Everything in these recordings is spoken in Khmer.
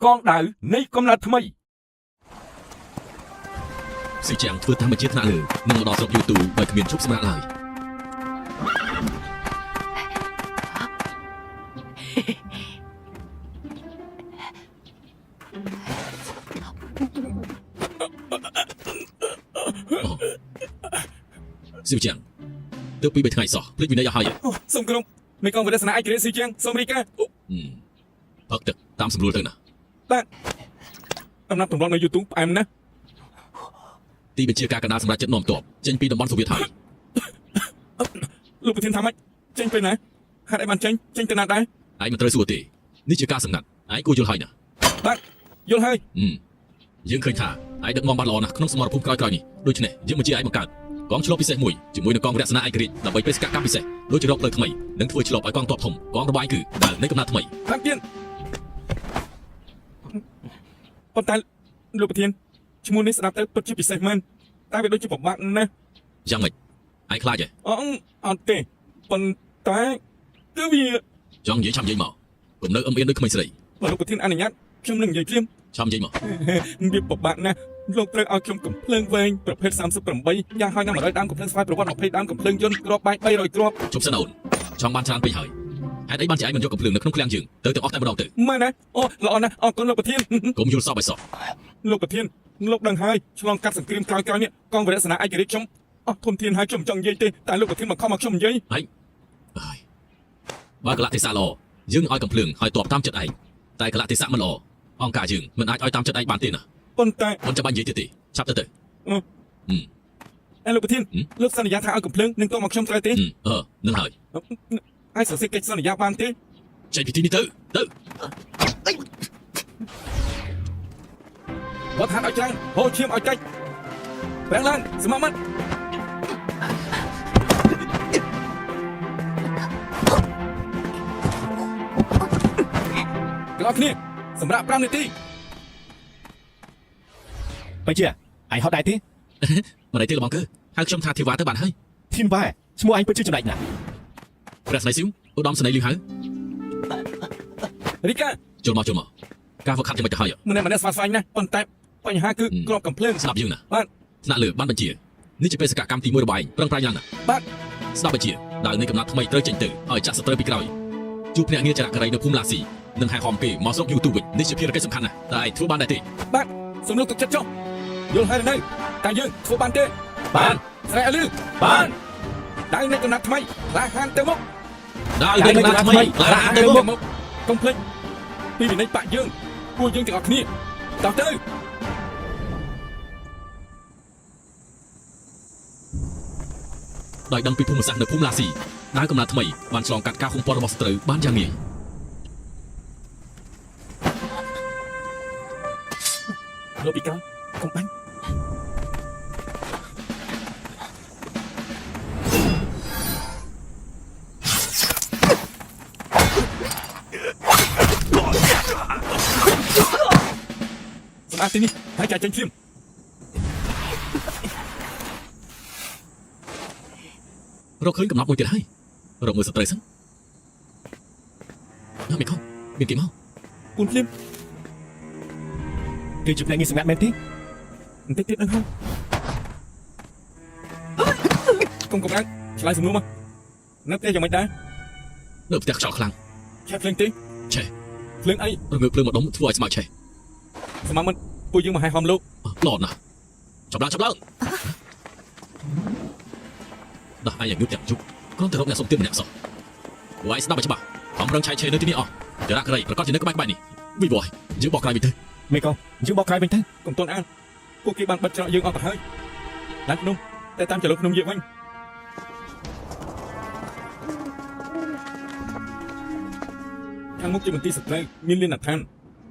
កងដៅនៃកំណត់ថ្មី ស៊ីជាងធ្វើតាមបញ្ជាថ្នាក់លើនឹងមកដល់ស្រុកយូទូដោយគ្មានជប់ស្មារឡើយស៊ីជាងទើបពី3ថ្ងៃសោះភ្លេចវិន័យឲ្យហើយ សូមក្រុមមេកងវិទ្យាឯករាជ្យស៊ីជាងសូមរីកា ផឹកទឹកតាមសម្រួលទៅណា បាទអំណាចទម្លាប់នៅ YouTube ផ្អែមណាស់ ទីបញ្ជាការកណ្ដាលសម្រាប់ចិត្តនាំទ័ពចេញពីតំបន់សូវៀតហើយ លោកប្រធានថាម៉េចចេញទៅណាហេតុអីបានចេញទៅណាដែរ ឯងមិនត្រូវសួរទេនេះជាការសម្ងាត់ឯងគួរយល់ហើយណា បាទយល់ហើយ យើងឃើញថាឯងដឹកនាំបានល្អណាស់ក្នុងសមរភូមិក្រោយៗនេះដូច្នេះយើងបញ្ជាឯងបង្កើតកងឆ្លប់ពិសេសមួយជាមួយនឹងកងរក្សាឯករាជ្យដើម្បីបេសកកម្មពិសេសដូចជារកផ្លូវថ្មីនិងធ្វើឆ្លប់ឲ្យកងទ័ពធំកងរបាយគឺដែលនៃកំណត់ថ្មី ខាងទៀតប៉ុន្តែលោកប្រធានឈ្មោះនេះស្ដាប់ទៅពិតជាពិសេសមែនតែវាដូចជាពិបាកណាស់ យ៉ាងម៉េចឯងខ្លាចទេ អត់ទេប៉ុន្តែគឺវា ចង់និយាយឆាំនិយាយមកកុំនៅអឹមអៀនដូចក្មេងស្រី បើលោកប្រធានអនុញ្ញាតខ្ញុំនឹងនិយាយភ្លាម ឆាំនិយាយមក វាពិបាកណាស់លោកត្រូវឲ្យខ្ញុំកំភ្លើងវែងប្រភេទ38យ៉ាងហើយណា100ដើមកំភ្លើងស្វ័យប្រវត្តិ20ដើមកំភ្លើងយន្តគ្រាប់បែក300គ្រាប់ ជប់សិនអូនចង់បានច្រើនពេកហើយហេតុអីបានជាឯងមិនយកកំភ្លើងនៅក្នុងឃ្លាំងយើងទៅទាំងអស់តែម្ដងទៅ មែនណាអូល្អណាស់អរគុណលោកប្រធាន កុំយល់សោកឲ្យសោះ លោកប្រធានលោកដឹងហើយឆ្លងកាត់សង្គ្រាមក្រោយៗនេះកងវរៈសេនាឯករាជ្យខ្ញុំអស់ធនធានហើយខ្ញុំចង់និយាយទេតែលោកប្រធានមកខំមកខ្ញុំនិយាយ ហើយបើកលៈទេសៈល្អយើងឲ្យកំភ្លើងឲ្យតបតាមចិត្តឯងតែកលៈទេសៈមិនល្អអង្គការយើងមិនអាចឲ្យតាមចិត្តឯងបានទេណា ប៉ុន្តែ មិនចាំបាច់និយាយទៀតទេឆាប់ទៅ លោកប្រធានលោកសន្យាថាឲ្យកំភ្លើងនឹងតមកខ្ញុំត្រូវទេ នឹងហើយ អាចសរសេរកិច្ចសន្យាបានទេ ចេញពីទីនេះទៅ បើថាឲ្យច្រើនហូរឈាមឲ្យតិចប្រាំងឡើងស្មោះមិនទាំងអស់គ្នាសម្រាប់5នាទី បញ្ជាឯងហត់ដែរទេ មិនអីទេលបងគឺហៅខ្ញុំថាធីវ៉ាទៅបានហើយ ធីនវ៉ាឈ្មោះឯងពិតជាចំណេញណាស់ ព្រះស្រីស៊ីវឧត្តមសេនីយ៍លីហៅ រីកា ចូលមកការវឹកហាត់យ៉ាងម៉េចទៅហើយ ម្នាក់ស្វាស្វែងណាស់ប៉ុន្តែបញ្ហាគឺក្របកំភ្លើង ស្ដាប់យើងណា បាទ ថ្នាក់លើបានបញ្ជានេះជាបេសកកម្មទី1របស់ឯងប្រឹងប្រែងឡើងណា បាទ ស្ដាប់បញ្ជាដែលនៃកំណត់ថ្មីត្រូវចេញទៅឲ្យចាក់សត្រូវពីក្រោយជួបភ្នាក់ងារចរករីនៅភូមិឡាស៊ីនិងហែហមគេមកស្រុកយូទូវិញនេះជាភារកិច្ចសំខាន់ណាស់តែឯងធ្វើបានដែរទេ បាទសូមលោកទុកចិត្តចុះយល់ហើយនៅតែយើងធ្វើបានទេ បាន ស្រែកឲ្យលឺបានដៅនៃកំណាត់ថ្មីឡាហានទៅមុខ ដល់នៃកំណត់ថ្មីឡានទៅមុខ កុំភ្លេចពីវិន័យបាក់យើងពួកយើងទាំងអស់គ្នាតោះទៅ ដោយដឹងពីភូមិសាស្ត្រនៅភូមិឡាស៊ីដែលកំណត់ថ្មីបានឆ្លងកាត់ការឃុំព័ទ្ធរបស់សត្រូវបានយ៉ាងងាយ លោកពីក្រោយ កុំបាញ់សម្រាប់ទីនេះហើយចាចេញភ្លាម រកឃើញកំណត់មួយទៀតហើយរកមើលសត្រូវសិនមិនខំមានគេមក គូនភ្លាម គឺជាភ្នាក់ងារសម្ងាត់មែនទេ បន្តិចទៀតនឹងហើយកុំឡើងឆ្លើយសំណួរមកនៅផ្ទះយ៉ាងម៉េចដែរ នៅផ្ទះខ្យល់ខ្លាំង ឆេះភ្លើងទេ ឆេះ ភ្លើងអី រងើកភ្លើងមកដុំធ្វើឲ្យស្មៅឆេះ ស្មាមិនពួកយើងមកហែហមលោក ល្អណាស់ចាប់ឡើងដោះអាយងឹបទាំងជុកគ្រាន់តែរកអ្នកសុំទៀតម្នាក់សោះពួកឯងស្ដាប់ឲ្យច្បាស់ខំរឹងឆៃឆេនៅទីនេះអស់ចរៈក្រៃប្រកាសជានៅក្បែរនេះវិបោះយើងបោះក្រៃវិញទៅ មេកងយើងបកក្រោយវិញទៅ កុំតន់អានពួកគេបានបិទច្រកយើងអស់ទៅហើយឡើងភ្នំតែតាមចលុកភ្នំយើងវិញខាងមុខជាមន្ទីរសត្រូវមានលៀនដ្ឋាន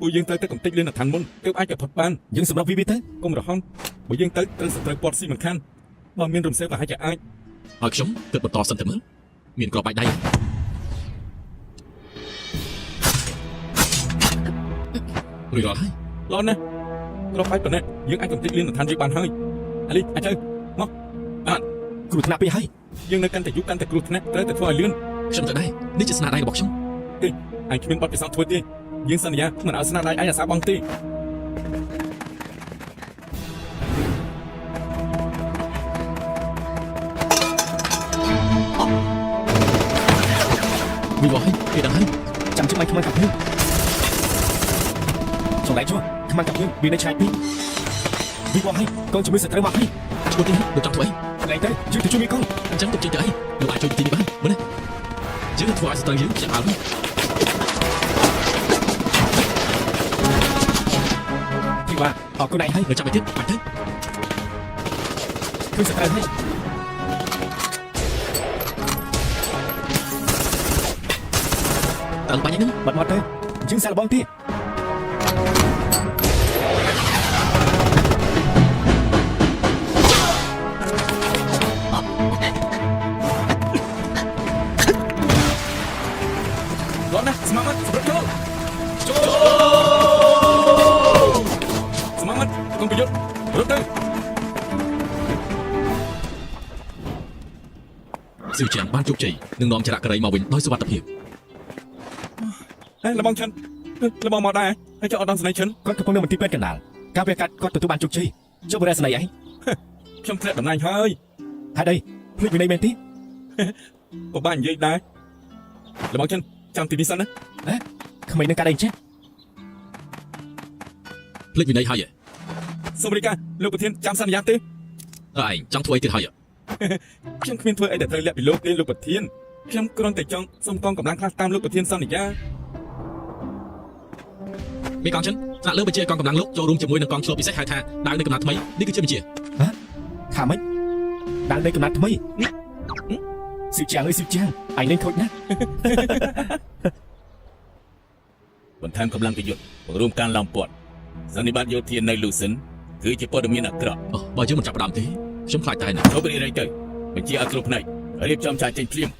ពួកយើងត្រូវទៅកំទេចលៀនដ្ឋានមុនទើបអាចទៅផុតបាន យើងសម្រាប់វាទៅ កុំរហ័សបើយើងទៅត្រូវសត្រូវពាត់ស៊ីមិនខានបើមានរំសេវប្រហែលជាអាច ឲ្យខ្ញុំគិតបន្តសិនទៅមើលមានក្របបែកដៃរួចរាល់ហើយ ល្អណាស់គ្រាប់បែកប៉ុណ្ណេះយើងអាចកំទេចលៀនដ្ឋានយើងបានហើយអាលីអាចទៅមកបាទ គ្រោះថ្នាក់ពេកហើយ យើងនៅកាន់តែយូរកាន់តែគ្រោះថ្នាក់ត្រូវតែធ្វើឲ្យលឿន ខ្ញុំទៅដែរនេះជាស្នាដៃរបស់ខ្ញុំ ទេឯងគ្មានបទពិសោធន៍ធ្វើទេ យើងសន្យាមិនឲ្យស្នាដៃឯងអាសាបងទេ វិវហើយគេដឹងហើយ ចាំជិះមិនខ្មៅកាប់ភ្លើងចំដៃជួខ្មៅកាប់ភ្លើងវានៅឆ្ងាយពេកវិវហើយកូនជំនួយសត្រូវមកហើយ ឈ្មោះទីនេះលោកចង់ធ្វើអី កន្លែងទៅយើងទៅជួយមីកូន អញ្ចឹងទុកចិត្តទៅអីលោកអាចជួយទីនេះបានមើលនេះយើងធ្វើឲ្យស្ទើរយើងខ្ជិលហើយ ពីវ៉ាអរគុណឯងហើយ នៅចាំឲ្យទៀតបាច់ទៅ គឺសត្រូវហើយ តើបាញ់ហ្នឹង បាត់មកទៅយើងសាកល្បងទៀត រត់ណាស្មាត់សម្រាប់ចូលស្មាត់កុំប្រយុទ្ធរត់ទៅ ស៊ឺជាងបានជោគជ័យនឹងនាំចរៈករីមកវិញដោយសុវត្ថិភាព ហេលបងឈិនលបងមកដែរហើយចុះអត់ដល់ស្នេហ៍ឈិន គាត់កំពុងនៅមន្ទីរពេទ្យកណ្ដាលការវាកាត់គាត់ទទួលបានជោគជ័យចុះបរិយាស្នេហ៍អី ខ្ញុំធ្លាក់តំណែងហើយ ហេតុអីភ្លេចវិន័យមែនទេ ពិបាកនិយាយដែរលបងឈិនចាំទីនេះសិនណា ក្មេងនឹងកាត់អីចេះ ភ្លេចវិន័យហើយ សូមរាយការណ៍លោកប្រធានចាំសន្យាទេ តើឯងចង់ធ្វើអីទៀតហើយ ខ្ញុំគ្មានធ្វើអីដែលត្រូវលាក់ពីលោកទេលោកប្រធានខ្ញុំគ្រាន់តែចង់សុំកងកម្លាំងខ្លះតាមលោកប្រធានសន្យា មីកងចិនស្នាក់លើបញ្ជាកងកម្លាំងលោកចូលរួមជាមួយនឹងកងឆ្លូបពិសេសហៅថាដាវនៃកំណត់ថ្មីនេះគឺជាបញ្ជា ថាម៉េចដាល់នៃកំណាត់ថ្មីស៊ីជាងអើយស៊ីជាងឯងលេងខូចណាស់ បន្ថែមកម្លាំងប្រយុទ្ធបង្រួមការឡោមព័ទ្ធសន្និបាតយោធានៅលូសិនគឺជាព័ត៌មានអាក្រក់ អូបើយើងមិនចាប់ផ្ដើមទេខ្ញុំខ្លាចតែណា ចូលបរិយារៃទៅបញ្ជាឲ្យគ្រប់ផ្នែករៀបចំចាយចេញភ្លាម